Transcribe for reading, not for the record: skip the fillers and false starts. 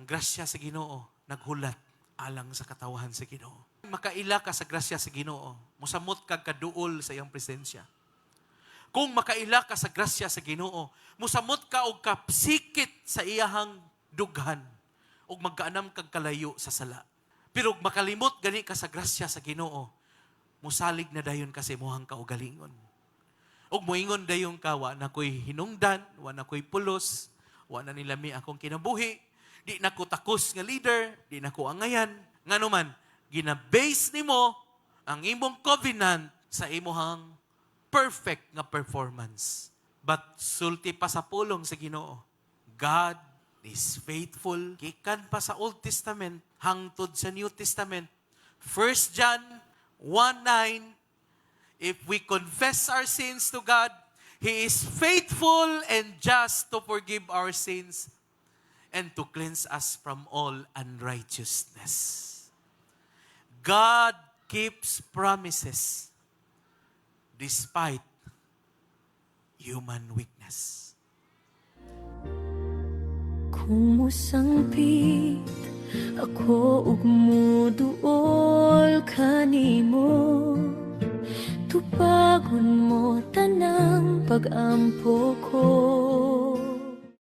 Ang grasya sa Ginoo naghulat alang sa katawahan sa Ginoo. Makaila ka sa grasya sa Ginoo, musamot kag kaduol sa iyang presensya. Kung makaila ka sa grasya sa Ginoo, musamot ka og kapsikit sa iyahang dughan ug magkaanam kag kalayo sa sala. Pero makalimot gani ka sa grasya sa Ginoo, musalig na dayon ka sa imong kaugalingon. Ug moingon dayon ka, wa na ko'y hinungdan, wa na ko'y pulos, wa na nilami akong kinabuhi, di na ko takos nga leader, di na ko angayan. Nganuman, gina-base nimo ang imong covenant sa imong perfect nga performance. But sulti pa sa pulong sa Ginoo, God is faithful. Gikan pa sa Old Testament, hangtod sa New Testament. 1 John 1:9, if we confess our sins to God, He is faithful and just to forgive our sins and to cleanse us from all unrighteousness. God keeps promises despite human weakness. Kung musangpit ako ug muduol kanimo, tupagon mo tanang pag-ampo ko.